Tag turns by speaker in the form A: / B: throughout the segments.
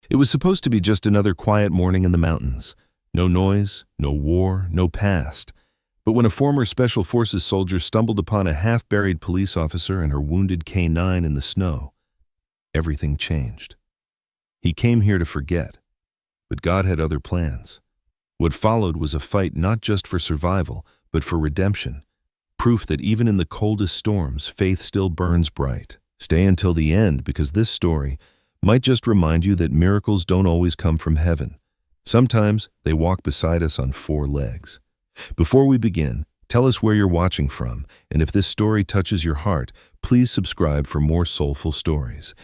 A: It was supposed to be just another quiet morning in the mountains. No noise, no war, no past. But when a former Special Forces soldier stumbled upon a half-buried police officer and her wounded K9 in the snow, everything changed. He came here to forget, but God had other plans. What followed was a fight not just for survival, but for redemption. Proof that even in the coldest storms, faith still burns bright. Stay until the end, because this story might just remind you that miracles don't always come from heaven. Sometimes they walk beside us on four legs. Before we begin, tell us where you're watching from, and if this story touches your heart, please subscribe for more soulful stories.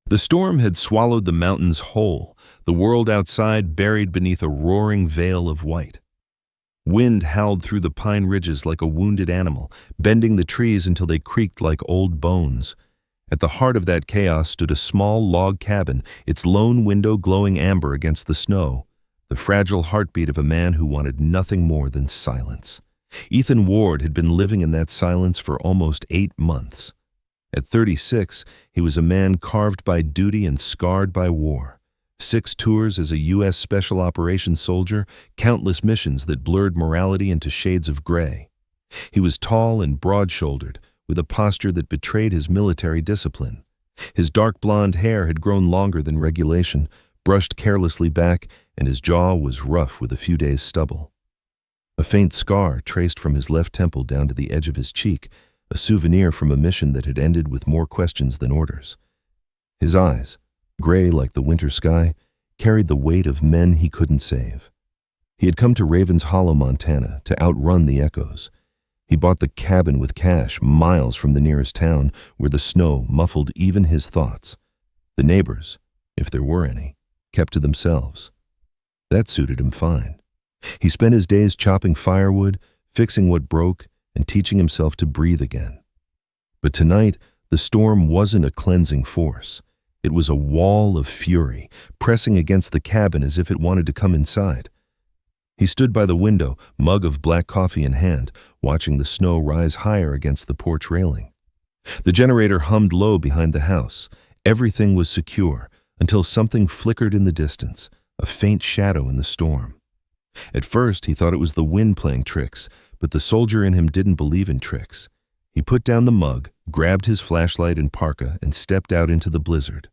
A: The storm had swallowed the mountains whole, the world outside buried beneath a roaring veil of white. Wind howled through the pine ridges like a wounded animal, bending the trees until they creaked like old bones. At the heart of that chaos stood a small log cabin, its lone window glowing amber against the snow, the fragile heartbeat of a man who wanted nothing more than silence. Ethan Ward had been living in that silence for almost 8 months. At 36, he was a man carved by duty and scarred by war. 6 tours as a U.S. Special Operations soldier, countless missions that blurred morality into shades of gray. He was tall and broad-shouldered, with a posture that betrayed his military discipline. His dark blonde hair had grown longer than regulation, brushed carelessly back, and his jaw was rough with a few days' stubble. A faint scar traced from his left temple down to the edge of his cheek, a souvenir from a mission that had ended with more questions than orders. His eyes, gray like the winter sky, carried the weight of men he couldn't save. He had come to Ravens Hollow, Montana, to outrun the echoes. He bought the cabin with cash miles from the nearest town, where the snow muffled even his thoughts. The neighbors, if there were any, kept to themselves. That suited him fine. He spent his days chopping firewood, fixing what broke, and teaching himself to breathe again. But tonight, the storm wasn't a cleansing force. It was a wall of fury, pressing against the cabin as if it wanted to come inside. He stood by the window, mug of black coffee in hand, watching the snow rise higher against the porch railing. The generator hummed low behind the house. Everything was secure, until something flickered in the distance, a faint shadow in the storm. At first, he thought it was the wind playing tricks, but the soldier in him didn't believe in tricks. He put down the mug, grabbed his flashlight and parka, and stepped out into the blizzard.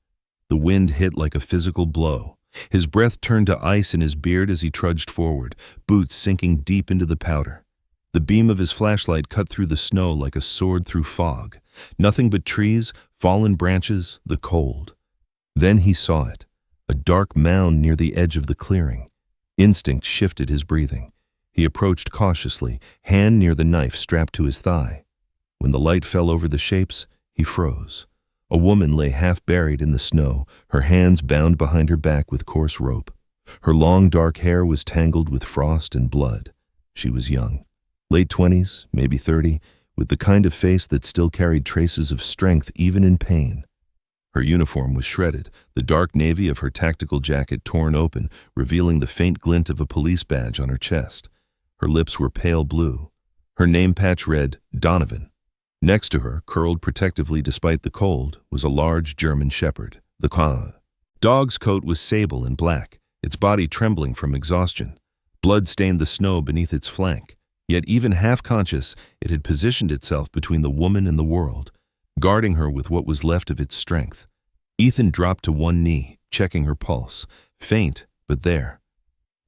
A: The wind hit like a physical blow. His breath turned to ice in his beard as he trudged forward, boots sinking deep into the powder. The beam of his flashlight cut through the snow like a sword through fog. Nothing but trees, fallen branches, the cold. Then he saw it, a dark mound near the edge of the clearing. Instinct shifted his breathing. He approached cautiously, hand near the knife strapped to his thigh. When the light fell over the shapes, he froze. A woman lay half buried in the snow, her hands bound behind her back with coarse rope. Her long dark hair was tangled with frost and blood. She was young, late 20s, maybe 30, with the kind of face that still carried traces of strength even in pain. Her uniform was shredded, the dark navy of her tactical jacket torn open, revealing the faint glint of a police badge on her chest. Her lips were pale blue. Her name patch read, Donovan. Next to her, curled protectively despite the cold, was a large German shepherd, the Ka. Dog's coat was sable and black, its body trembling from exhaustion. Blood stained the snow beneath its flank, yet even half-conscious, it had positioned itself between the woman and the world, guarding her with what was left of its strength. Ethan dropped to one knee, checking her pulse, faint, but there.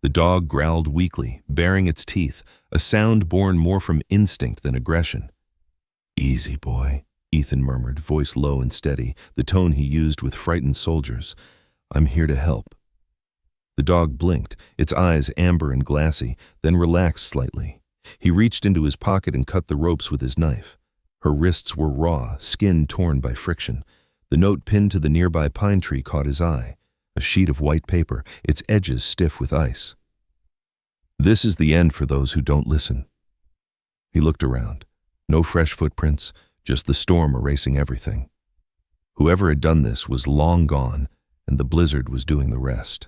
A: The dog growled weakly, baring its teeth, a sound born more from instinct than aggression. "Easy, boy," Ethan murmured, voice low and steady, the tone he used with frightened soldiers. "I'm here to help." The dog blinked, its eyes amber and glassy, then relaxed slightly. He reached into his pocket and cut the ropes with his knife. Her wrists were raw, skin torn by friction. The note pinned to the nearby pine tree caught his eye, a sheet of white paper, its edges stiff with ice. "This is the end for those who don't listen." He looked around. No fresh footprints, just the storm erasing everything. Whoever had done this was long gone, and the blizzard was doing the rest.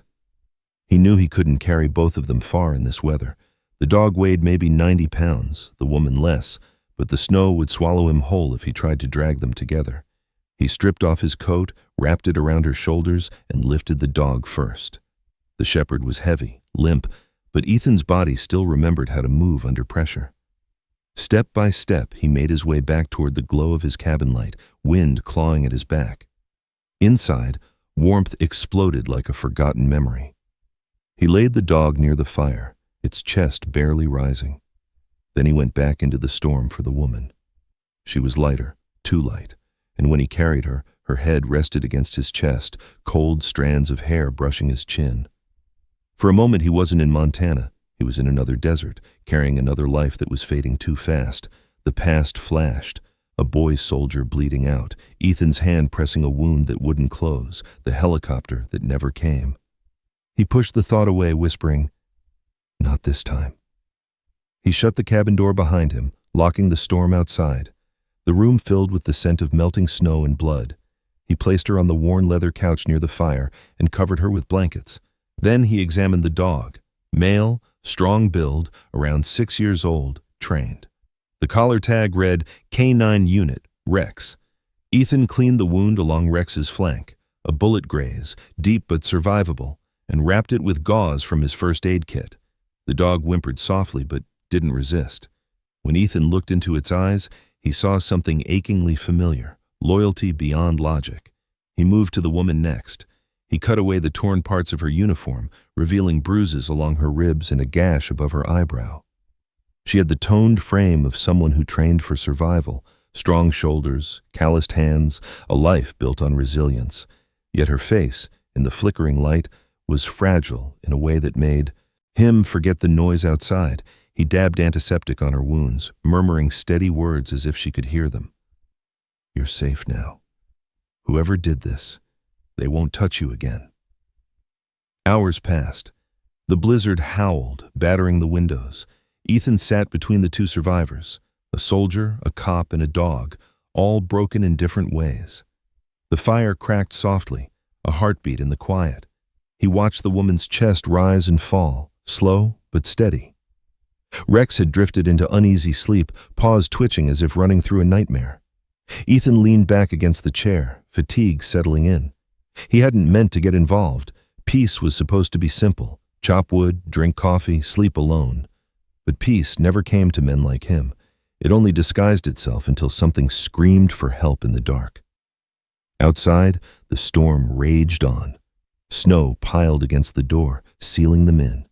A: He knew he couldn't carry both of them far in this weather. The dog weighed maybe 90 pounds, the woman less, but the snow would swallow him whole if he tried to drag them together. He stripped off his coat, wrapped it around her shoulders, and lifted the dog first. The shepherd was heavy, limp, but Ethan's body still remembered how to move under pressure. Step by step, he made his way back toward the glow of his cabin light, wind clawing at his back. Inside, warmth exploded like a forgotten memory. He laid the dog near the fire, its chest barely rising. Then he went back into the storm for the woman. She was lighter, too light, and when he carried her, her head rested against his chest, cold strands of hair brushing his chin. For a moment he wasn't in Montana. He was in another desert, carrying another life that was fading too fast. The past flashed, a boy soldier bleeding out, Ethan's hand pressing a wound that wouldn't close, the helicopter that never came. He pushed the thought away, whispering, "Not this time." He shut the cabin door behind him, locking the storm outside. The room filled with the scent of melting snow and blood. He placed her on the worn leather couch near the fire and covered her with blankets. Then he examined the dog. Male, strong build, around 6 years old, trained. The collar tag read K9 Unit, Rex. Ethan cleaned the wound along Rex's flank, a bullet graze, deep but survivable, and wrapped it with gauze from his first aid kit. The dog whimpered softly but didn't resist. When Ethan looked into its eyes, he saw something achingly familiar, loyalty beyond logic. He moved to the woman next. He cut away the torn parts of her uniform, revealing bruises along her ribs and a gash above her eyebrow. She had the toned frame of someone who trained for survival, strong shoulders, calloused hands, a life built on resilience. Yet her face, in the flickering light, was fragile in a way that made him forget the noise outside. He dabbed antiseptic on her wounds, murmuring steady words as if she could hear them. "You're safe now. Whoever did this, they won't touch you again." Hours passed. The blizzard howled, battering the windows. Ethan sat between the two survivors, a soldier, a cop, and a dog, all broken in different ways. The fire cracked softly, a heartbeat in the quiet. He watched the woman's chest rise and fall, slow but steady. Rex had drifted into uneasy sleep, paws twitching as if running through a nightmare. Ethan leaned back against the chair, fatigue settling in. He hadn't meant to get involved. Peace was supposed to be simple. Chop wood, drink coffee, sleep alone. But peace never came to men like him. It only disguised itself until something screamed for help in the dark. Outside, the storm raged on. Snow piled against the door, sealing them in.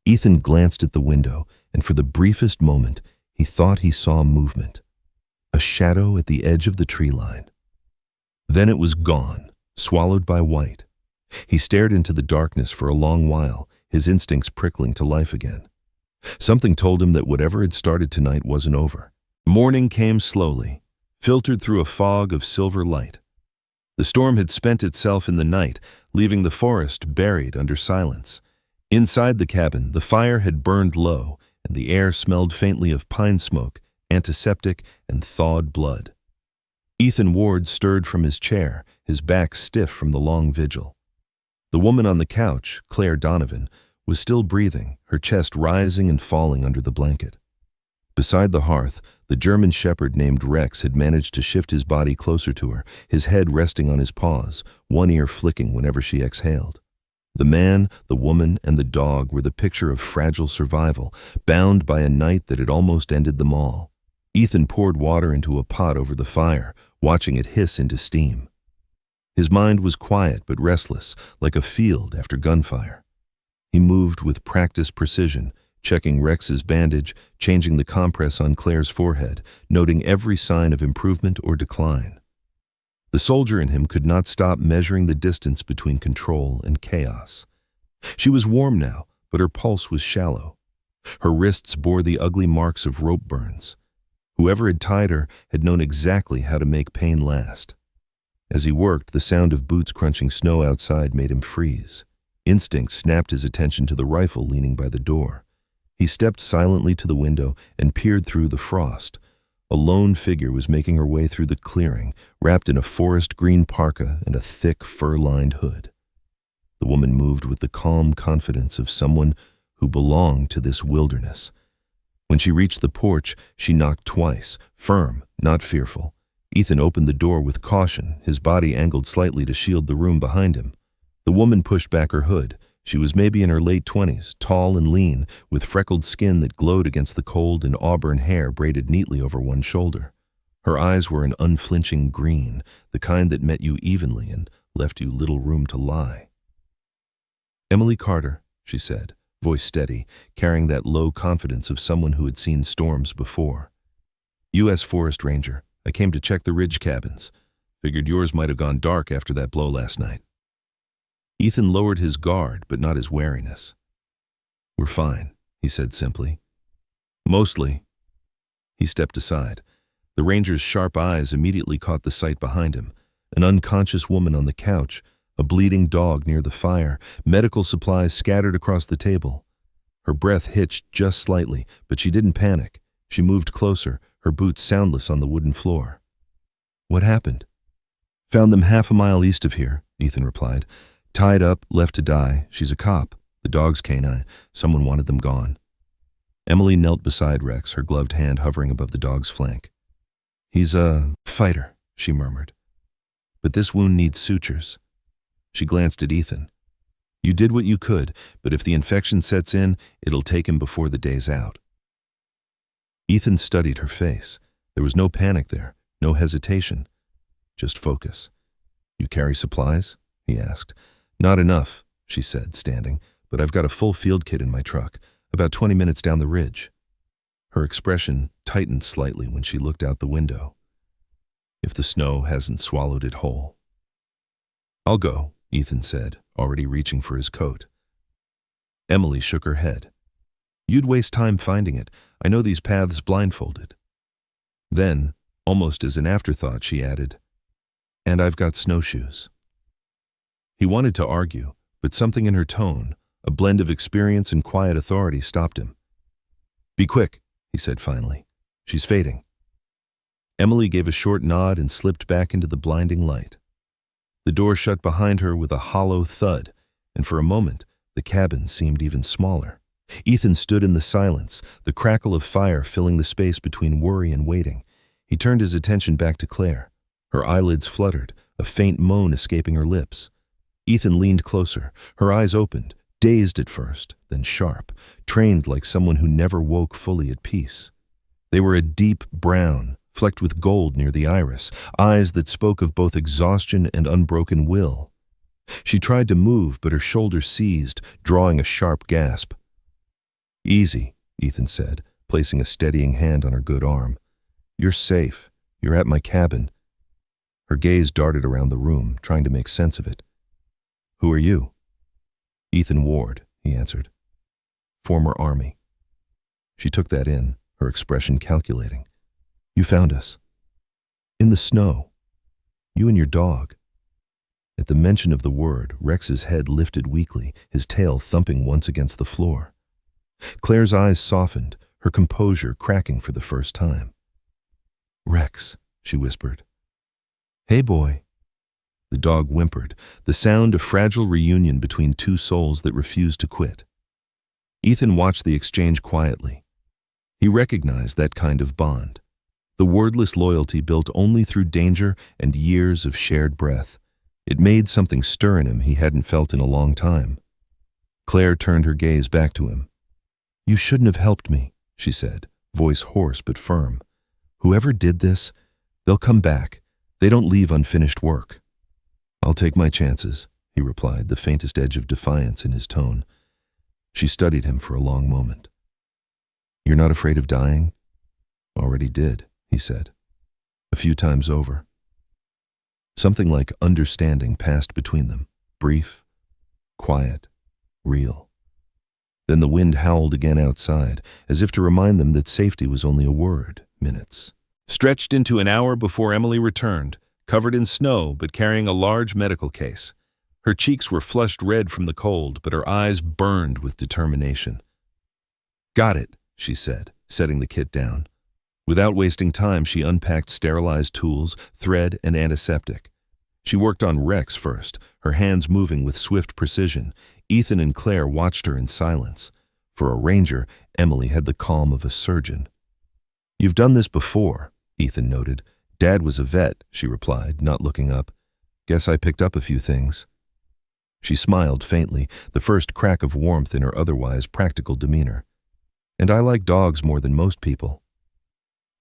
A: Ethan glanced at the window, and for the briefest moment, he thought he saw movement. A shadow at the edge of the tree line. Then it was gone, swallowed by white. He stared into the darkness for a long while, his instincts prickling to life again. Something told him that whatever had started tonight wasn't over. Morning came slowly, filtered through a fog of silver light. The storm had spent itself in the night, leaving the forest buried under silence. Inside the cabin, the fire had burned low, and the air smelled faintly of pine smoke, antiseptic, and thawed blood. Ethan Ward stirred from his chair, his back stiff from the long vigil. The woman on the couch, Claire Donovan, was still breathing, her chest rising and falling under the blanket. Beside the hearth, the German shepherd named Rex had managed to shift his body closer to her, his head resting on his paws, one ear flicking whenever she exhaled. The man, the woman, and the dog were the picture of fragile survival, bound by a night that had almost ended them all. Ethan poured water into a pot over the fire, watching it hiss into steam. His mind was quiet but restless, like a field after gunfire. He moved with practiced precision, checking Rex's bandage, changing the compress on Claire's forehead, noting every sign of improvement or decline. The soldier in him could not stop measuring the distance between control and chaos. She was warm now, but her pulse was shallow. Her wrists bore the ugly marks of rope burns. Whoever had tied her had known exactly how to make pain last. As he worked, the sound of boots crunching snow outside made him freeze. Instinct snapped his attention to the rifle leaning by the door. He stepped silently to the window and peered through the frost. A lone figure was making her way through the clearing, wrapped in a forest green parka and a thick fur-lined hood. The woman moved with the calm confidence of someone who belonged to this wilderness. When she reached the porch, she knocked twice, firm, not fearful. Ethan opened the door with caution, his body angled slightly to shield the room behind him. The woman pushed back her hood. She was maybe in her late 20s, tall and lean, with freckled skin that glowed against the cold and auburn hair braided neatly over one shoulder. Her eyes were an unflinching green, the kind that met you evenly and left you little room to lie. "Emily Carter," she said, voice steady, carrying that low confidence of someone who had seen storms before. "U.S. Forest Ranger. I came to check the ridge cabins. Figured yours might have gone dark after that blow last night." Ethan lowered his guard, but not his wariness. "We're fine," he said simply. "Mostly." He stepped aside. The ranger's sharp eyes immediately caught the sight behind him, an unconscious woman on the couch, a bleeding dog near the fire, medical supplies scattered across the table. Her breath hitched just slightly, but she didn't panic. She moved closer, her boots soundless on the wooden floor. "What happened?" "Found them half a mile east of here," Ethan replied. "Tied up, left to die. She's a cop. The dog's canine. Someone wanted them gone." Emily knelt beside Rex, her gloved hand hovering above the dog's flank. "He's a fighter," she murmured. "But this wound needs sutures." She glanced at Ethan. "You did what you could, but if the infection sets in, it'll take him before the day's out." Ethan studied her face. There was no panic there, no hesitation, just focus. "You carry supplies?" he asked. "Not enough," she said, standing, "but I've got a full field kit in my truck, about 20 minutes down the ridge." Her expression tightened slightly when she looked out the window. "If the snow hasn't swallowed it whole." "I'll go," Ethan said, already reaching for his coat. Emily shook her head. "You'd waste time finding it. I know these paths blindfolded." Then, almost as an afterthought, she added, "And I've got snowshoes." He wanted to argue, but something in her tone, a blend of experience and quiet authority, stopped him. "Be quick," he said finally. "She's fading." Emily gave a short nod and slipped back into the blinding light. The door shut behind her with a hollow thud, and for a moment, the cabin seemed even smaller. Ethan stood in the silence, the crackle of fire filling the space between worry and waiting. He turned his attention back to Claire. Her eyelids fluttered, a faint moan escaping her lips. Ethan leaned closer, her eyes opened, dazed at first, then sharp, trained like someone who never woke fully at peace. They were a deep brown, flecked with gold near the iris, eyes that spoke of both exhaustion and unbroken will. She tried to move, but her shoulders seized, drawing a sharp gasp. "Easy," Ethan said, placing a steadying hand on her good arm. "You're safe. You're at my cabin." Her gaze darted around the room, trying to make sense of it. "Who are you?" "Ethan Ward," he answered. "Former Army." She took that in, her expression calculating. "You found us." "In the snow. You and your dog." At the mention of the word, Rex's head lifted weakly, his tail thumping once against the floor. Claire's eyes softened, her composure cracking for the first time. "Rex," she whispered. "Hey, boy." The dog whimpered, the sound of fragile reunion between two souls that refused to quit. Ethan watched the exchange quietly. He recognized that kind of bond, the wordless loyalty built only through danger and years of shared breath. It made something stir in him he hadn't felt in a long time. Claire turned her gaze back to him. "You shouldn't have helped me," she said, voice hoarse but firm. "Whoever did this, they'll come back. They don't leave unfinished work." "I'll take my chances," he replied, the faintest edge of defiance in his tone. She studied him for a long moment. "You're not afraid of dying?" "Already did," he said. "A few times over." Something like understanding passed between them, brief, quiet, real. Then the wind howled again outside, as if to remind them that safety was only a word. Minutes stretched into an hour before Emily returned, covered in snow but carrying a large medical case. Her cheeks were flushed red from the cold, but her eyes burned with determination. "Got it," she said, setting the kit down. Without wasting time, she unpacked sterilized tools, thread, and antiseptic. She worked on Rex first, her hands moving with swift precision. Ethan and Claire watched her in silence. For a ranger, Emily had the calm of a surgeon. "You've done this before," Ethan noted, Dad was a vet, she replied, not looking up. Guess I picked up a few things. She smiled faintly, the first crack of warmth in her otherwise practical demeanor. And I like dogs more than most people.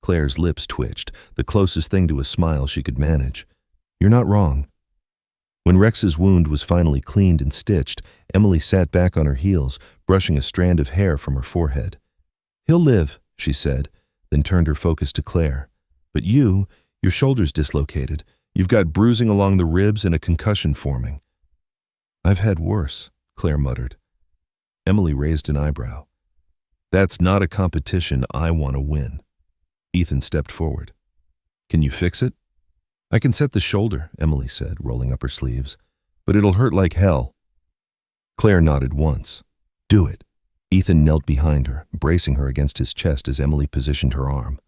A: Claire's lips twitched, the closest thing to a smile she could manage. You're not wrong. When Rex's wound was finally cleaned and stitched, Emily sat back on her heels, brushing a strand of hair from her forehead. He'll live, she said, then turned her focus to Claire. But your shoulder's dislocated. You've got bruising along the ribs and a concussion forming. I've had worse, Claire muttered. Emily raised an eyebrow. That's not a competition I want to win. Ethan stepped forward. Can you fix it? I can set the shoulder, Emily said, rolling up her sleeves. But it'll hurt like hell. Claire nodded once. Do it. Ethan knelt behind her, bracing her against his chest as Emily positioned her arm.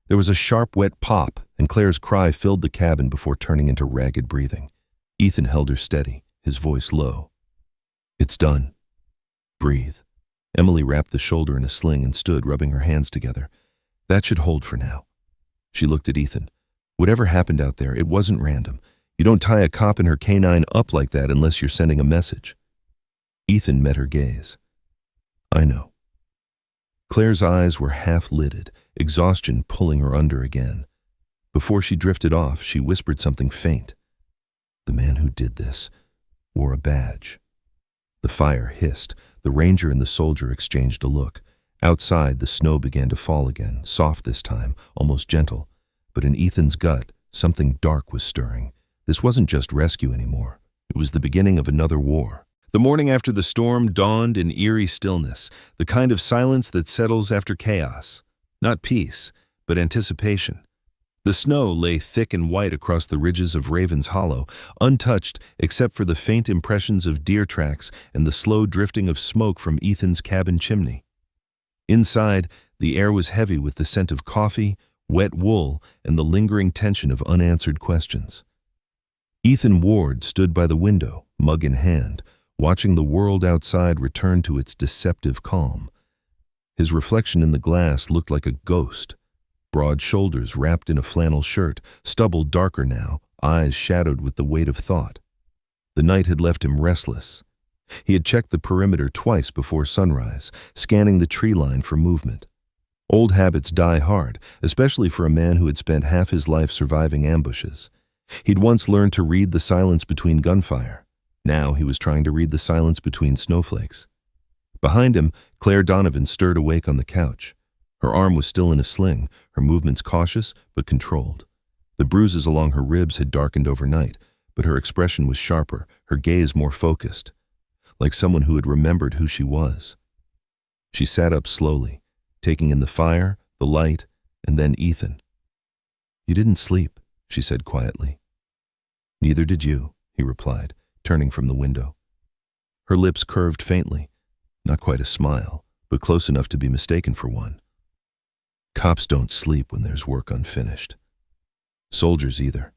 A: There was a sharp, wet pop, and Claire's cry filled the cabin before turning into ragged breathing. Ethan held her steady, his voice low. It's done. Breathe. Emily wrapped the shoulder in a sling and stood, rubbing her hands together. That should hold for now. She looked at Ethan. Whatever happened out there, it wasn't random. You don't tie a cop and her canine up like that unless you're sending a message. Ethan met her gaze. I know. Claire's eyes were half-lidded, exhaustion pulling her under again. Before she drifted off, she whispered something faint. The man who did this wore a badge. The fire hissed. The ranger and the soldier exchanged a look. Outside, the snow began to fall again, soft this time, almost gentle. But in Ethan's gut, something dark was stirring. This wasn't just rescue anymore. It was the beginning of another war. The morning after the storm dawned in eerie stillness, the kind of silence that settles after chaos. Not peace, but anticipation. The snow lay thick and white across the ridges of Raven's Hollow, untouched except for the faint impressions of deer tracks and the slow drifting of smoke from Ethan's cabin chimney. Inside, the air was heavy with the scent of coffee, wet wool, and the lingering tension of unanswered questions. Ethan Ward stood by the window, mug in hand, watching the world outside return to its deceptive calm. His reflection in the glass looked like a ghost. Broad shoulders wrapped in a flannel shirt, stubble darker now, eyes shadowed with the weight of thought. The night had left him restless. He had checked the perimeter twice before sunrise, scanning the tree line for movement. Old habits die hard, especially for a man who had spent half his life surviving ambushes. He'd once learned to read the silence between gunfire. Now he was trying to read the silence between snowflakes. Behind him, Claire Donovan stirred awake on the couch. Her arm was still in a sling, her movements cautious but controlled. The bruises along her ribs had darkened overnight, but her expression was sharper, her gaze more focused, like someone who had remembered who she was. She sat up slowly, taking in the fire, the light, and then Ethan. You didn't sleep, she said quietly. Neither did you, he replied, turning from the window. Her lips curved faintly, not quite a smile, but close enough to be mistaken for one. Cops don't sleep when there's work unfinished. Soldiers either.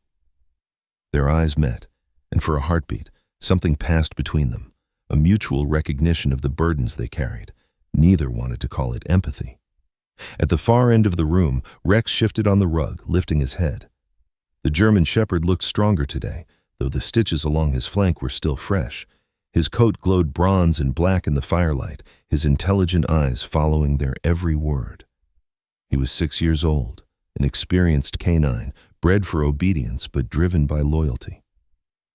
A: Their eyes met, and for a heartbeat, something passed between them, a mutual recognition of the burdens they carried. Neither wanted to call it empathy. At the far end of the room, Rex shifted on the rug, lifting his head. The German Shepherd looked stronger today, though the stitches along his flank were still fresh. His coat glowed bronze and black in the firelight, his intelligent eyes following their every word. He was 6 years old, an experienced canine, bred for obedience but driven by loyalty.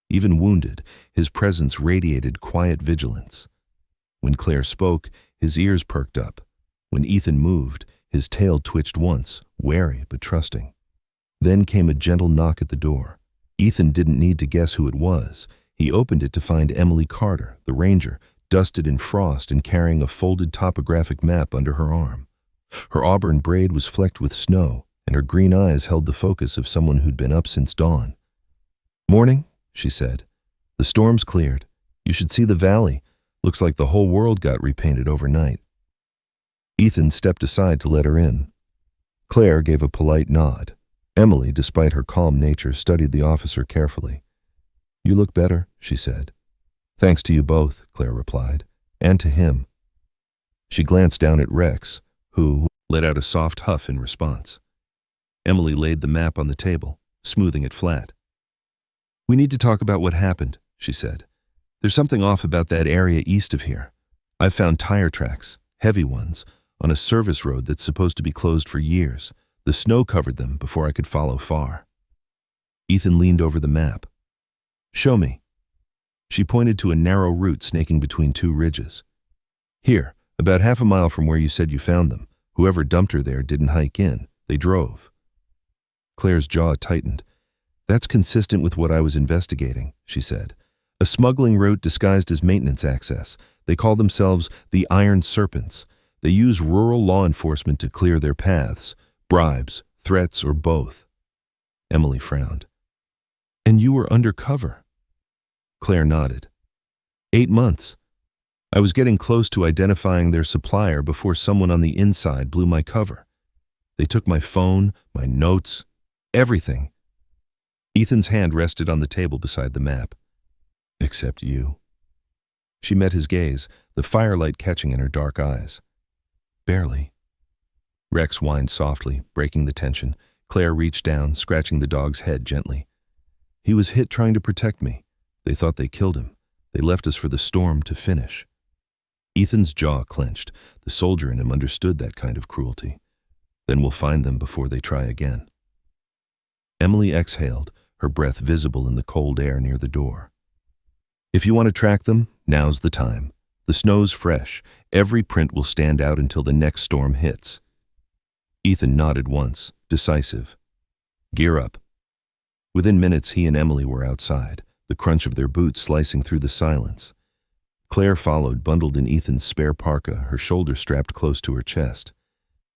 A: Even wounded, his presence radiated quiet vigilance. When Claire spoke, his ears perked up. When Ethan moved, his tail twitched once, wary but trusting. Then came a gentle knock at the door. Ethan didn't need to guess who it was. He opened it to find Emily Carter, the ranger, dusted in frost and carrying a folded topographic map under her arm. Her auburn braid was flecked with snow, and her green eyes held the focus of someone who'd been up since dawn. Morning, she said. The storm's cleared. You should see the valley. Looks like the whole world got repainted overnight. Ethan stepped aside to let her in. Claire gave a polite nod. Emily, despite her calm nature, studied the officer carefully. You look better, she said. Thanks to you both, Claire replied, and to him. She glanced down at Rex, who let out a soft huff in response. Emily laid the map on the table, smoothing it flat. "We need to talk about what happened," she said. "There's something off about that area east of here. I've found tire tracks, heavy ones, on a service road that's supposed to be closed for years. The snow covered them before I could follow far." Ethan leaned over the map. "Show me." She pointed to a narrow route snaking between two ridges. "Here, about half a mile from where you said you found them. Whoever dumped her there didn't hike in. They drove." Claire's jaw tightened. "That's consistent with what I was investigating," she said. "A smuggling route disguised as maintenance access. They call themselves the Iron Serpents. They use rural law enforcement to clear their paths. Bribes, threats, or both." Emily frowned. "And you were undercover?" Claire nodded. 8 months. I was getting close to identifying their supplier before someone on the inside blew my cover. They took my phone, my notes, everything." Ethan's hand rested on the table beside the map. "Except you." She met his gaze, the firelight catching in her dark eyes. "Barely." Rex whined softly, breaking the tension. Claire reached down, scratching the dog's head gently. "He was hit trying to protect me. They thought they killed him. They left us for the storm to finish." Ethan's jaw clenched. The soldier in him understood that kind of cruelty. "Then we'll find them before they try again." Emily exhaled, her breath visible in the cold air near the door. "If you want to track them, now's the time. The snow's fresh. Every print will stand out until the next storm hits." Ethan nodded once, decisive. "Gear up." Within minutes, he and Emily were outside, the crunch of their boots slicing through the silence. Claire followed, bundled in Ethan's spare parka, her shoulder strapped close to her chest.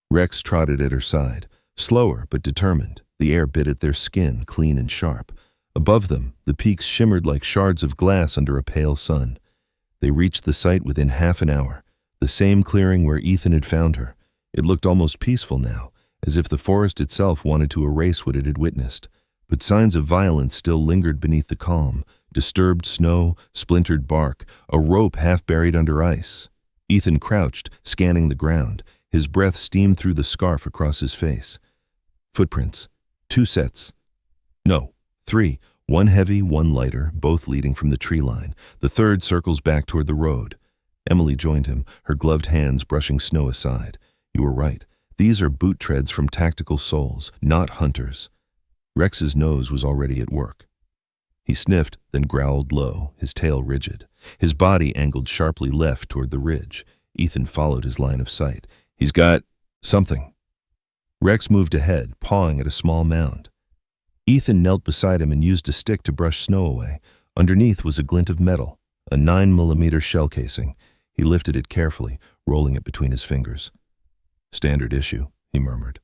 A: Rex trotted at her side, slower but determined. The air bit at their skin, clean and sharp. Above them, the peaks shimmered like shards of glass under a pale sun. They reached the site within half an hour, the same clearing where Ethan had found her. It looked almost peaceful now, as if the forest itself wanted to erase what it had witnessed. But signs of violence still lingered beneath the calm. Disturbed snow, splintered bark, a rope half buried under ice. Ethan crouched, scanning the ground. His breath steamed through the scarf across his face. Footprints. 2 sets. No, 3. One heavy, one lighter, both leading from the tree line. The third circles back toward the road. Emily joined him, her gloved hands brushing snow aside. "You were right. These are boot treads from tactical souls, not hunters." Rex's nose was already at work. He sniffed, then growled low, his tail rigid. His body angled sharply left toward the ridge. Ethan followed his line of sight. "He's got something." Rex moved ahead, pawing at a small mound. Ethan knelt beside him and used a stick to brush snow away. Underneath was a glint of metal, a 9mm shell casing. He lifted it carefully, rolling it between his fingers. "Standard issue," he murmured.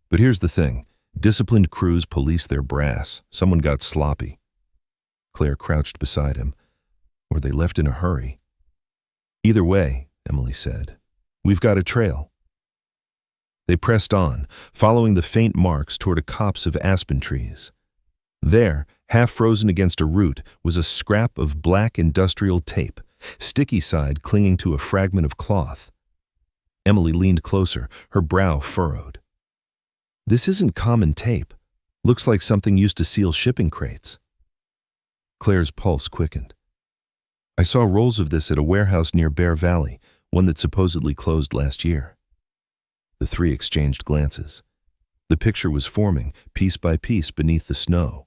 A: "But here's the thing. Disciplined crews police their brass. Someone got sloppy." Claire crouched beside him. Or they left in a hurry. "Either way," Emily said, "we've got a trail." They pressed on, following the faint marks toward a copse of aspen trees. There, half frozen against a root, was a scrap of black industrial tape, sticky side clinging to a fragment of cloth. Emily leaned closer, her brow furrowed. "This isn't common tape. Looks like something used to seal shipping crates." Claire's pulse quickened. "I saw rolls of this at a warehouse near Bear Valley, one that supposedly closed last year." The three exchanged glances. The picture was forming, piece by piece, beneath the snow.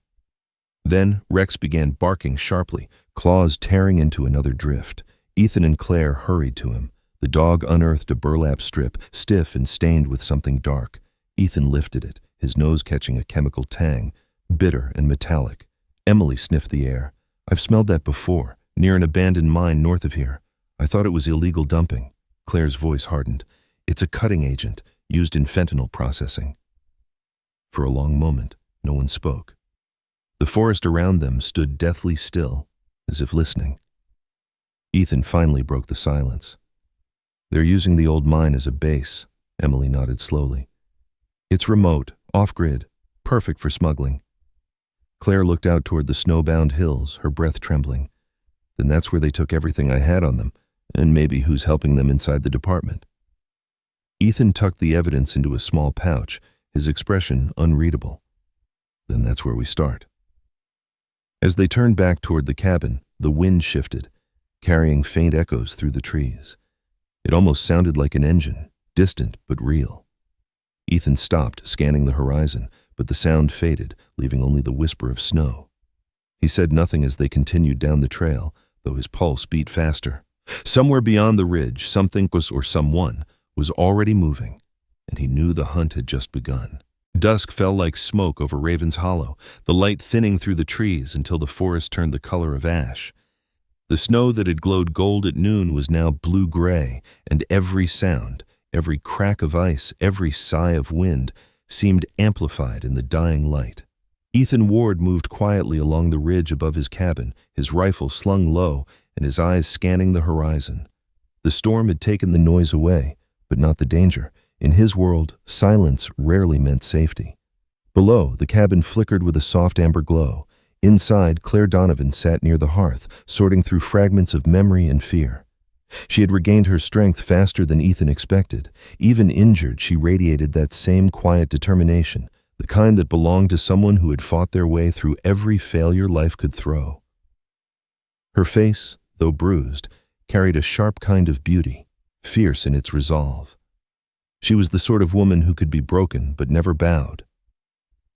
A: Then Rex began barking sharply, claws tearing into another drift. Ethan and Claire hurried to him. The dog unearthed a burlap strip, stiff and stained with something dark. Ethan lifted it, his nose catching a chemical tang, bitter and metallic. Emily sniffed the air. "I've smelled that before, near an abandoned mine north of here. I thought it was illegal dumping." Claire's voice hardened. "It's a cutting agent, used in fentanyl processing." For a long moment, no one spoke. The forest around them stood deathly still, as if listening. Ethan finally broke the silence. "They're using the old mine as a base," Emily nodded slowly. "It's remote, off-grid, perfect for smuggling." Claire looked out toward the snowbound hills, her breath trembling. "Then that's where they took everything I had on them, and maybe who's helping them inside the department." Ethan tucked the evidence into a small pouch, his expression unreadable. Then that's where we start. As they turned back toward the cabin, the wind shifted, carrying faint echoes through the trees. It almost sounded like an engine, distant but real. Ethan stopped, scanning the horizon, but the sound faded, leaving only the whisper of snow. He said nothing as they continued down the trail, though his pulse beat faster. Somewhere beyond the ridge, something or someone was already moving, and he knew the hunt had just begun. Dusk fell like smoke over Raven's Hollow, the light thinning through the trees until the forest turned the color of ash. The snow that had glowed gold at noon was now blue-gray, and every sound, every crack of ice, every sigh of wind seemed amplified in the dying light. Ethan Ward moved quietly along the ridge above his cabin, his rifle slung low and his eyes scanning the horizon. The storm had taken the noise away, but not the danger. In his world, silence rarely meant safety. Below, the cabin flickered with a soft amber glow. Inside, Claire Donovan sat near the hearth, sorting through fragments of memory and fear. She had regained her strength faster than Ethan expected. Even injured, she radiated that same quiet determination, the kind that belonged to someone who had fought their way through every failure life could throw. Her face, though bruised, carried a sharp kind of beauty, fierce in its resolve. She was the sort of woman who could be broken but never bowed.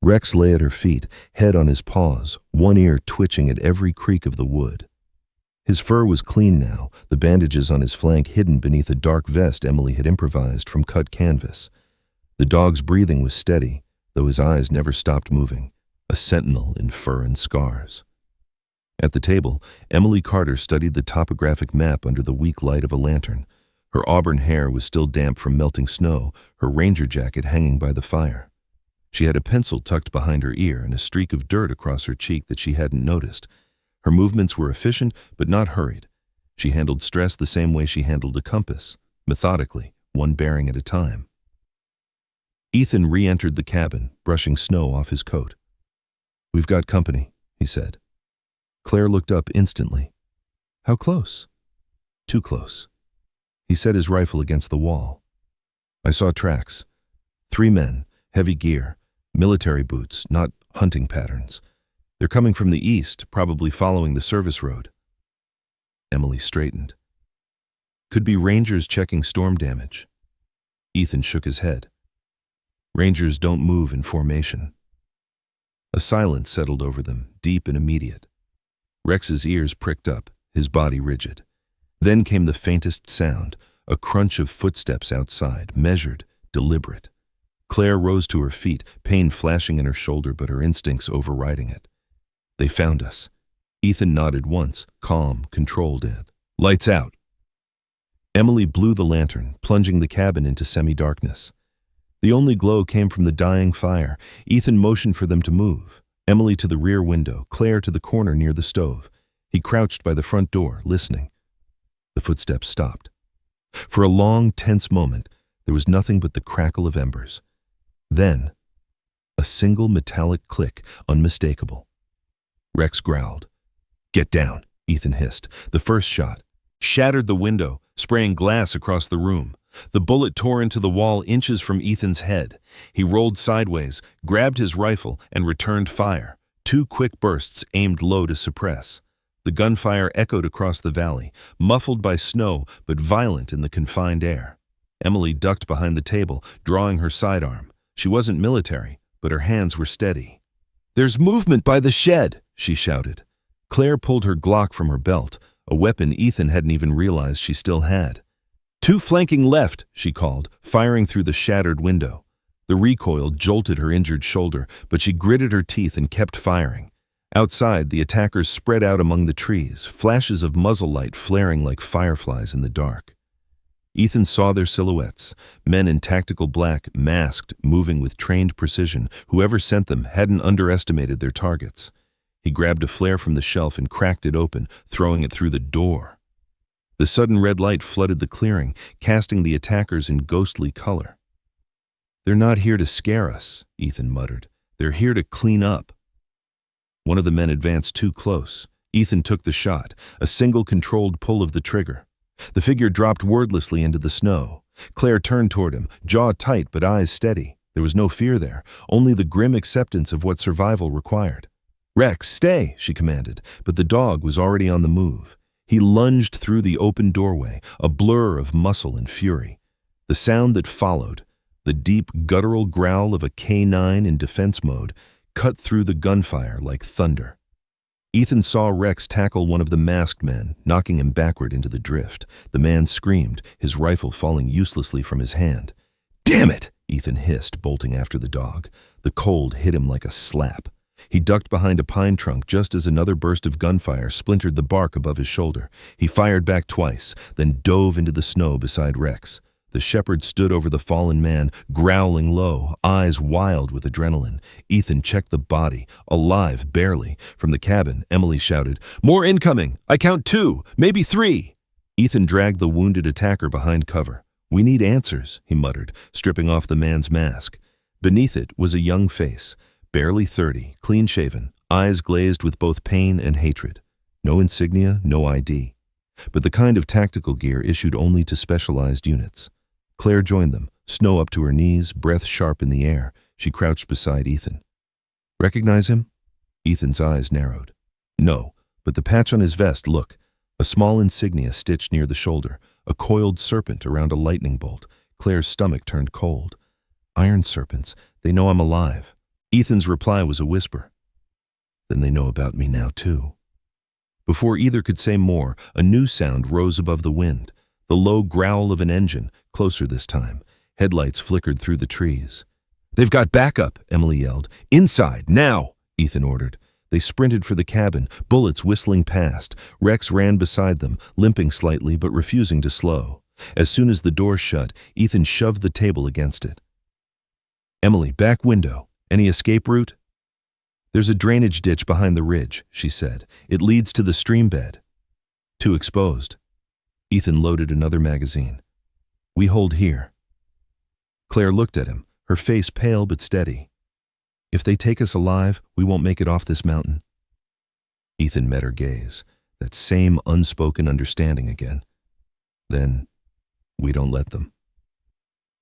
A: Rex lay at her feet, head on his paws, one ear twitching at every creak of the wood. His fur was clean now, the bandages on his flank hidden beneath a dark vest Emily had improvised from cut canvas. The dog's breathing was steady, though his eyes never stopped moving, a sentinel in fur and scars. At the table, Emily Carter studied the topographic map under the weak light of a lantern. Her auburn hair was still damp from melting snow, her ranger jacket hanging by the fire. She had a pencil tucked behind her ear and a streak of dirt across her cheek that she hadn't noticed. Her movements were efficient but not hurried. She handled stress the same way she handled a compass, methodically, one bearing at a time. Ethan re-entered the cabin, brushing snow off his coat. "We've got company," he said. Claire looked up instantly. "How close?" "Too close." He set his rifle against the wall. "I saw tracks. 3 men, heavy gear, military boots, not hunting patterns. They're coming from the east, probably following the service road." Emily straightened. "Could be rangers checking storm damage." Ethan shook his head. "Rangers don't move in formation." A silence settled over them, deep and immediate. Rex's ears pricked up, his body rigid. Then came the faintest sound, a crunch of footsteps outside, measured, deliberate. Claire rose to her feet, pain flashing in her shoulder but her instincts overriding it. "They found us." Ethan nodded once, calm, controlled it. "Lights out." Emily blew the lantern, plunging the cabin into semi-darkness. The only glow came from the dying fire. Ethan motioned for them to move. Emily to the rear window, Claire to the corner near the stove. He crouched by the front door, listening. The footsteps stopped. For a long, tense moment, there was nothing but the crackle of embers. Then, a single metallic click, unmistakable. Rex growled. "Get down," Ethan hissed. The first shot shattered the window, spraying glass across the room. The bullet tore into the wall inches from Ethan's head. He rolled sideways, grabbed his rifle, and returned fire. 2 quick bursts aimed low to suppress. The gunfire echoed across the valley, muffled by snow but violent in the confined air. Emily ducked behind the table, drawing her sidearm. She wasn't military, but her hands were steady. "There's movement by the shed," she shouted. Claire pulled her Glock from her belt, a weapon Ethan hadn't even realized she still had. "2 flanking left," she called, firing through the shattered window. The recoil jolted her injured shoulder, but she gritted her teeth and kept firing. Outside, the attackers spread out among the trees, flashes of muzzle light flaring like fireflies in the dark. Ethan saw their silhouettes, men in tactical black, masked, moving with trained precision. Whoever sent them hadn't underestimated their targets. He grabbed a flare from the shelf and cracked it open, throwing it through the door. The sudden red light flooded the clearing, casting the attackers in ghostly color. "They're not here to scare us," Ethan muttered. "They're here to clean up." One of the men advanced too close. Ethan took the shot, a single controlled pull of the trigger. The figure dropped wordlessly into the snow. Claire turned toward him, jaw tight but eyes steady. There was no fear there, only the grim acceptance of what survival required. "Rex, stay," she commanded, but the dog was already on the move. He lunged through the open doorway, a blur of muscle and fury. The sound that followed, the deep guttural growl of a K9 in defense mode, cut through the gunfire like thunder. Ethan saw Rex tackle one of the masked men, knocking him backward into the drift. The man screamed, his rifle falling uselessly from his hand. "Damn it!" Ethan hissed, bolting after the dog. The cold hit him like a slap. He ducked behind a pine trunk just as another burst of gunfire splintered the bark above his shoulder. He fired back twice, then dove into the snow beside Rex. The shepherd stood over the fallen man, growling low, eyes wild with adrenaline. Ethan checked the body, alive barely. From the cabin, Emily shouted, "More incoming! I count 2, maybe 3!" Ethan dragged the wounded attacker behind cover. "We need answers," he muttered, stripping off the man's mask. Beneath it was a young face, barely 30, clean-shaven, eyes glazed with both pain and hatred. No insignia, no ID. But the kind of tactical gear issued only to specialized units. Claire joined them, snow up to her knees, breath sharp in the air. She crouched beside Ethan. "Recognize him?" Ethan's eyes narrowed. "No, but the patch on his vest, look. A small insignia stitched near the shoulder, a coiled serpent around a lightning bolt." Claire's stomach turned cold. "Iron serpents, they know I'm alive." Ethan's reply was a whisper. "Then they know about me now, too." Before either could say more, a new sound rose above the wind. The low growl of an engine, closer this time. Headlights flickered through the trees. "They've got backup," Emily yelled. "Inside, now!" Ethan ordered. They sprinted for the cabin, bullets whistling past. Rex ran beside them, limping slightly but refusing to slow. As soon as the door shut, Ethan shoved the table against it. "Emily, back window. Any escape route?" "There's a drainage ditch behind the ridge," she said. "It leads to the stream bed." "Too exposed." Ethan loaded another magazine. "We hold here." Claire looked at him, her face pale but steady. "If they take us alive, we won't make it off this mountain." Ethan met her gaze, that same unspoken understanding again. "Then, we don't let them."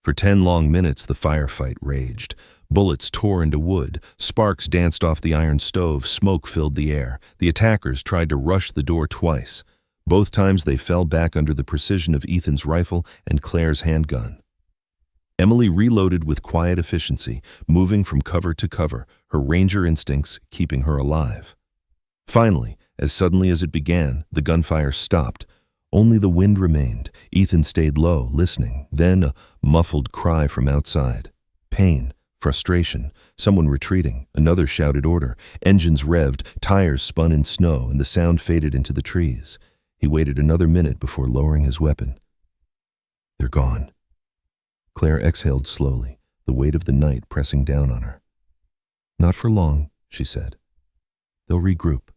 A: For 10 long minutes the firefight raged. Bullets tore into wood, sparks danced off the iron stove, smoke filled the air. The attackers tried to rush the door twice. Both times they fell back under the precision of Ethan's rifle and Claire's handgun. Emily reloaded with quiet efficiency, moving from cover to cover, her ranger instincts keeping her alive. Finally, as suddenly as it began, the gunfire stopped. Only the wind remained. Ethan stayed low, listening. Then a muffled cry from outside. Pain, frustration, someone retreating. Another shouted order. Engines revved, tires spun in snow, and the sound faded into the trees. He waited another minute before lowering his weapon. "They're gone." Claire exhaled slowly, the weight of the night pressing down on her. "Not for long," she said. "They'll regroup,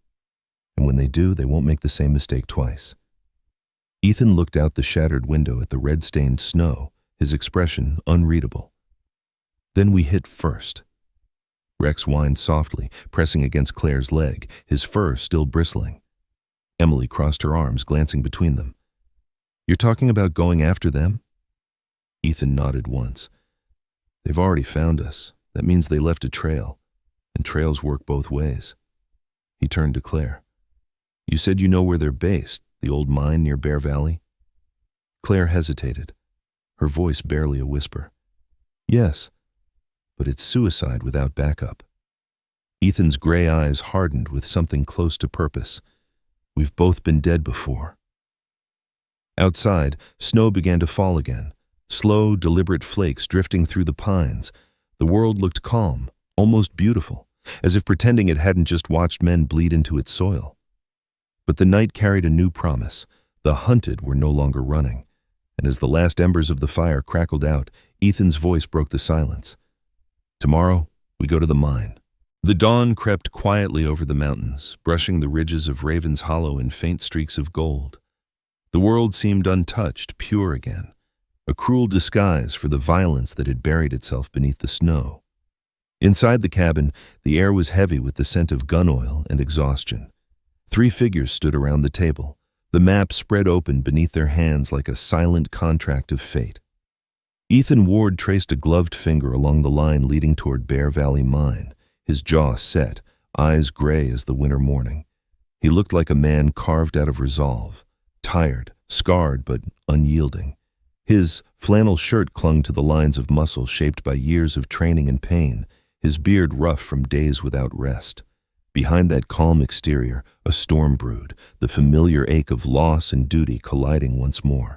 A: and when they do, they won't make the same mistake twice." Ethan looked out the shattered window at the red-stained snow, his expression unreadable. "Then we hit first." Rex whined softly, pressing against Claire's leg, his fur still bristling. Emily crossed her arms, glancing between them. "You're talking about going after them?" Ethan nodded once. "They've already found us. That means they left a trail, and trails work both ways." He turned to Claire. "You said you know where they're based, the old mine near Bear Valley?" Claire hesitated, her voice barely a whisper. "Yes, but it's suicide without backup." Ethan's gray eyes hardened with something close to purpose. "We've both been dead before." Outside, snow began to fall again, slow, deliberate flakes drifting through the pines. The world looked calm, almost beautiful, as if pretending it hadn't just watched men bleed into its soil. But the night carried a new promise. The hunted were no longer running, and as the last embers of the fire crackled out, Ethan's voice broke the silence. "Tomorrow, we go to the mine." The dawn crept quietly over the mountains, brushing the ridges of Raven's Hollow in faint streaks of gold. The world seemed untouched, pure again, a cruel disguise for the violence that had buried itself beneath the snow. Inside the cabin, the air was heavy with the scent of gun oil and exhaustion. 3 figures stood around the table, the map spread open beneath their hands like a silent contract of fate. Ethan Ward traced a gloved finger along the line leading toward Bear Valley Mine, his jaw set, eyes gray as the winter morning. He looked like a man carved out of resolve, tired, scarred, but unyielding. His flannel shirt clung to the lines of muscle shaped by years of training and pain, his beard rough from days without rest. Behind that calm exterior, a storm brewed, the familiar ache of loss and duty colliding once more.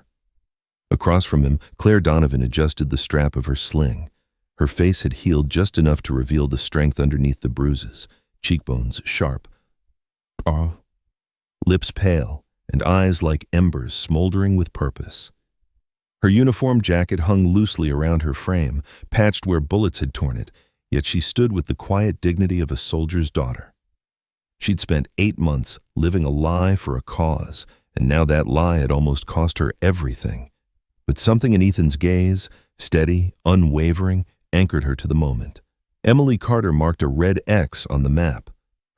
A: Across from him, Claire Donovan adjusted the strap of her sling. Her face had healed just enough to reveal the strength underneath the bruises, cheekbones sharp, lips pale, and eyes like embers smoldering with purpose. Her uniform jacket hung loosely around her frame, patched where bullets had torn it, yet she stood with the quiet dignity of a soldier's daughter. She'd spent 8 months living a lie for a cause, and now that lie had almost cost her everything. But something in Ethan's gaze, steady, unwavering, anchored her to the moment. Emily Carter marked a red X on the map.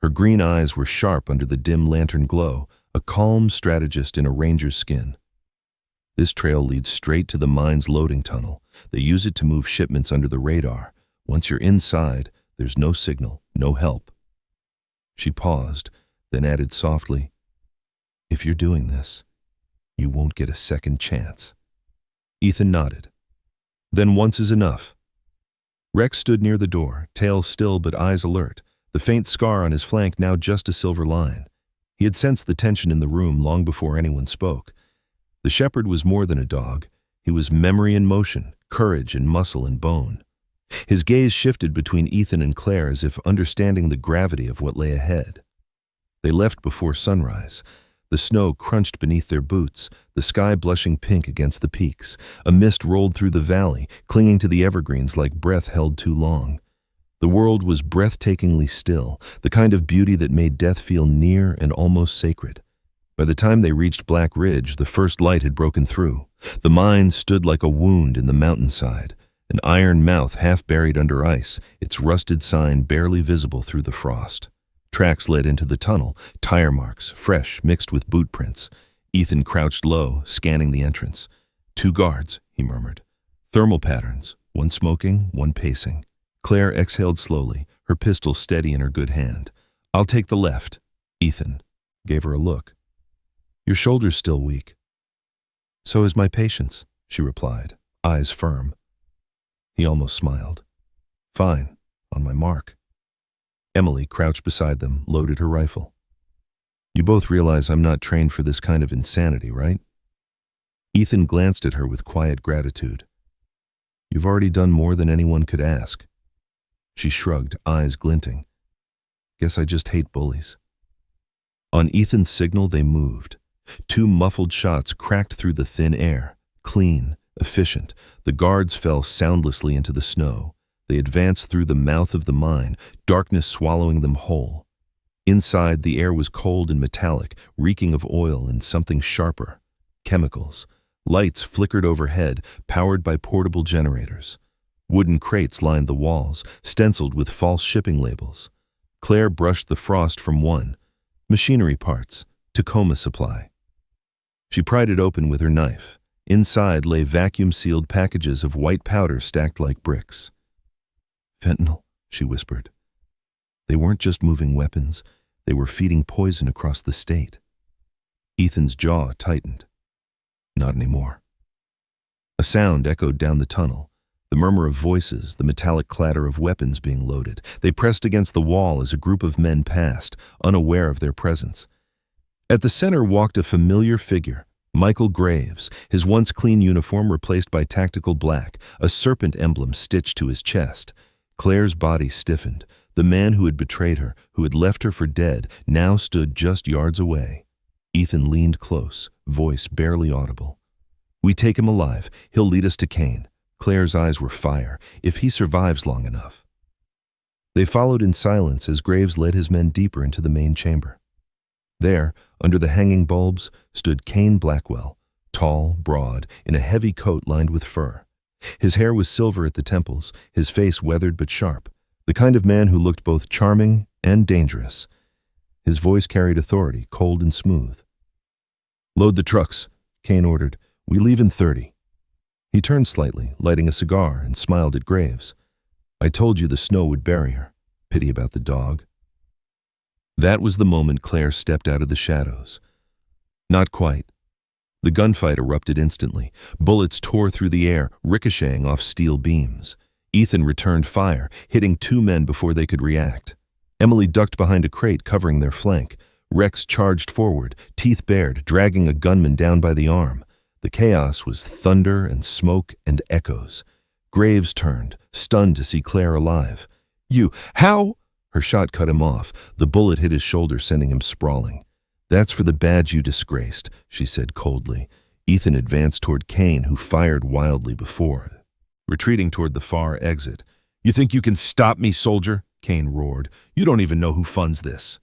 A: Her green eyes were sharp under the dim lantern glow, a calm strategist in a ranger's skin. This trail leads straight to the mine's loading tunnel. They use it to move shipments under the radar. Once you're inside, there's no signal, no help. She paused, then added softly, "If you're doing this, you won't get a second chance." Ethan nodded. "Then once is enough." Rex stood near the door, tail still but eyes alert, the faint scar on his flank now just a silver line. He had sensed the tension in the room long before anyone spoke. The shepherd was more than a dog. He was memory in motion, courage in muscle and bone. His gaze shifted between Ethan and Claire as if understanding the gravity of what lay ahead. They left before sunrise. The snow crunched beneath their boots, the sky blushing pink against the peaks. A mist rolled through the valley, clinging to the evergreens like breath held too long. The world was breathtakingly still, the kind of beauty that made death feel near and almost sacred. By the time they reached Black Ridge, the first light had broken through. The mine stood like a wound in the mountainside, an iron mouth half buried under ice, its rusted sign barely visible through the frost. Tracks led into the tunnel, tire marks, fresh, mixed with boot prints. Ethan crouched low, scanning the entrance. 2 guards, he murmured. Thermal patterns, one smoking, one pacing. Claire exhaled slowly, her pistol steady in her good hand. "I'll take the left." Ethan gave her a look. "Your shoulder's still weak." "So is my patience," she replied, eyes firm. He almost smiled. "Fine, on my mark." Emily crouched beside them, loaded her rifle. "You both realize I'm not trained for this kind of insanity, right?" Ethan glanced at her with quiet gratitude. "You've already done more than anyone could ask." She shrugged, eyes glinting. "Guess I just hate bullies." On Ethan's signal, they moved. 2 muffled shots cracked through the thin air, clean, efficient. The guards fell soundlessly into the snow. They advanced through the mouth of the mine, darkness swallowing them whole. Inside, the air was cold and metallic, reeking of oil and something sharper. Chemicals. Lights flickered overhead, powered by portable generators. Wooden crates lined the walls, stenciled with false shipping labels. Claire brushed the frost from one. Machinery parts, Tacoma Supply. She pried it open with her knife. Inside lay vacuum-sealed packages of white powder stacked like bricks. "Fentanyl," she whispered. They weren't just moving weapons, they were feeding poison across the state. Ethan's jaw tightened. Not anymore. A sound echoed down the tunnel. The murmur of voices, the metallic clatter of weapons being loaded. They pressed against the wall as a group of men passed, unaware of their presence. At the center walked a familiar figure, Michael Graves, his once clean uniform replaced by tactical black, a serpent emblem stitched to his chest. Claire's body stiffened. The man who had betrayed her, who had left her for dead, now stood just yards away. Ethan leaned close, voice barely audible. "We take him alive. He'll lead us to Kane." Claire's eyes were fire. "If he survives long enough." They followed in silence as Graves led his men deeper into the main chamber. There, under the hanging bulbs, stood Kane Blackwell, tall, broad, in a heavy coat lined with fur. His hair was silver at the temples, his face weathered but sharp, the kind of man who looked both charming and dangerous. His voice carried authority, cold and smooth. "Load the trucks," Kane ordered. "We leave in 30. He turned slightly, lighting a cigar, and smiled at Graves. "I told you the snow would bury her. Pity about the dog." That was the moment Claire stepped out of the shadows. Not quite. The gunfight erupted instantly. Bullets tore through the air, ricocheting off steel beams. Ethan returned fire, hitting 2 men before they could react. Emily ducked behind a crate covering their flank. Rex charged forward, teeth bared, dragging a gunman down by the arm. The chaos was thunder and smoke and echoes. Graves turned, stunned to see Claire alive. How?" Her shot cut him off. The bullet hit his shoulder, sending him sprawling. "That's for the badge you disgraced," she said coldly. Ethan advanced toward Kane, who fired wildly before, retreating toward the far exit. "You think you can stop me, soldier?" Kane roared. "You don't even know who funds this."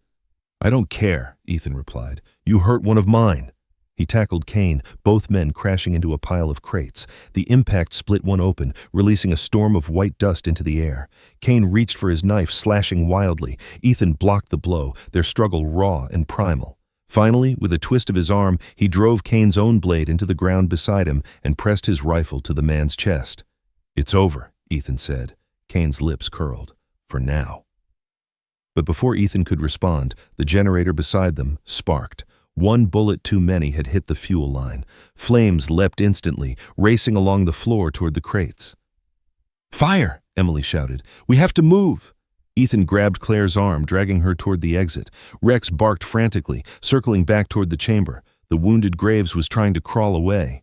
A: "I don't care," Ethan replied. "You hurt one of mine." He tackled Kane, both men crashing into a pile of crates. The impact split one open, releasing a storm of white dust into the air. Kane reached for his knife, slashing wildly. Ethan blocked the blow, their struggle raw and primal. Finally, with a twist of his arm, he drove Kane's own blade into the ground beside him and pressed his rifle to the man's chest. "It's over," Ethan said. Kane's lips curled. "For now." But before Ethan could respond, the generator beside them sparked. 1 bullet too many had hit the fuel line. Flames leapt instantly, racing along the floor toward the crates. "Fire!" Emily shouted. "We have to move!" Ethan grabbed Claire's arm, dragging her toward the exit. Rex barked frantically, circling back toward the chamber. The wounded Graves was trying to crawl away.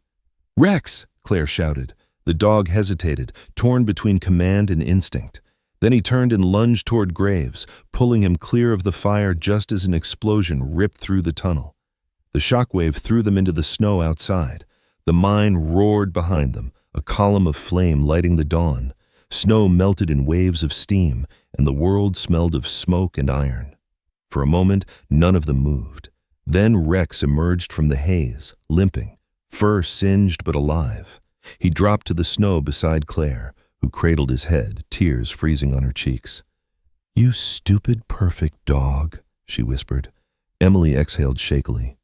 A: "Rex!" Claire shouted. The dog hesitated, torn between command and instinct. Then he turned and lunged toward Graves, pulling him clear of the fire just as an explosion ripped through the tunnel. The shockwave threw them into the snow outside. The mine roared behind them, a column of flame lighting the dawn. Snow melted in waves of steam, and the world smelled of smoke and iron. For a moment, none of them moved. Then Rex emerged from the haze, limping, fur singed but alive. He dropped to the snow beside Claire, who cradled his head, tears freezing on her cheeks. "You stupid, perfect dog," she whispered. Emily exhaled shakily.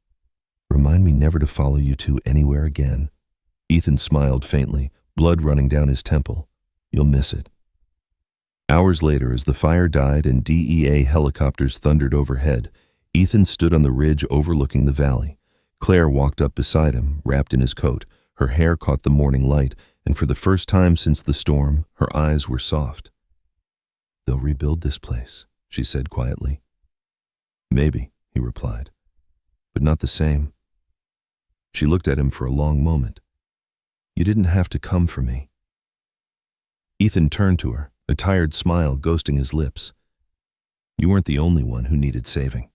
A: "Remind me never to follow you two anywhere again." Ethan smiled faintly, blood running down his temple. "You'll miss it." Hours later, as the fire died and DEA helicopters thundered overhead, Ethan stood on the ridge overlooking the valley. Claire walked up beside him, wrapped in his coat. Her hair caught the morning light, and for the first time since the storm, her eyes were soft. "They'll rebuild this place," she said quietly. "Maybe," he replied, "but not the same." She looked at him for a long moment. "You didn't have to come for me." Ethan turned to her, a tired smile ghosting his lips. "You weren't the only one who needed saving."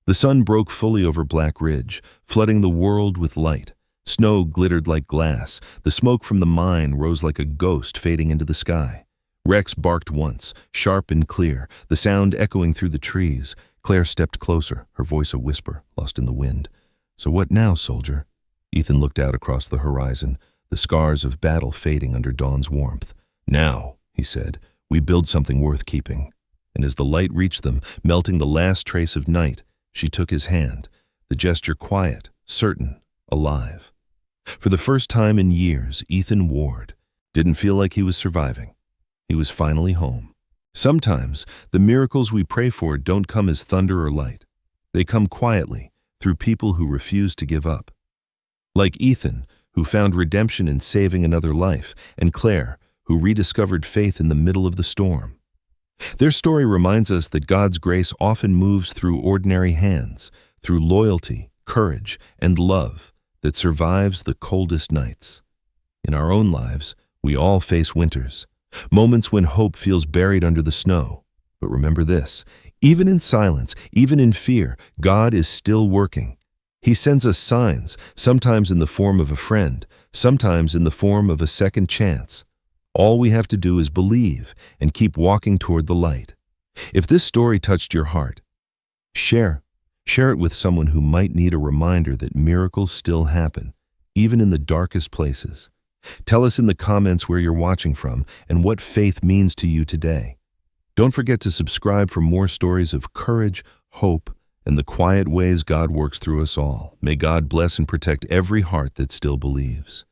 A: The sun broke fully over Black Ridge, flooding the world with light. Snow glittered like glass. The smoke from the mine rose like a ghost fading into the sky. Rex barked once, sharp and clear, the sound echoing through the trees. Claire stepped closer, her voice a whisper, lost in the wind. "So what now, soldier?" Ethan looked out across the horizon, the scars of battle fading under dawn's warmth. "Now," he said, "we build something worth keeping." And as the light reached them, melting the last trace of night, she took his hand, the gesture quiet, certain, alive. For the first time in years, Ethan Ward didn't feel like he was surviving. He was finally home. Sometimes, the miracles we pray for don't come as thunder or light. They come quietly, through people who refuse to give up. Like Ethan, who found redemption in saving another life, and Claire, who rediscovered faith in the middle of the storm. Their story reminds us that God's grace often moves through ordinary hands, through loyalty, courage, and love that survives the coldest nights. In our own lives, we all face winters, moments when hope feels buried under the snow. But remember this, even in silence, even in fear, God is still working. He sends us signs, sometimes in the form of a friend, sometimes in the form of a second chance. All we have to do is believe and keep walking toward the light. If this story touched your heart, share it with someone who might need a reminder that miracles still happen, even in the darkest places. Tell us in the comments where you're watching from and what faith means to you today. Don't forget to subscribe for more stories of courage, hope, and the quiet ways God works through us all. May God bless and protect every heart that still believes.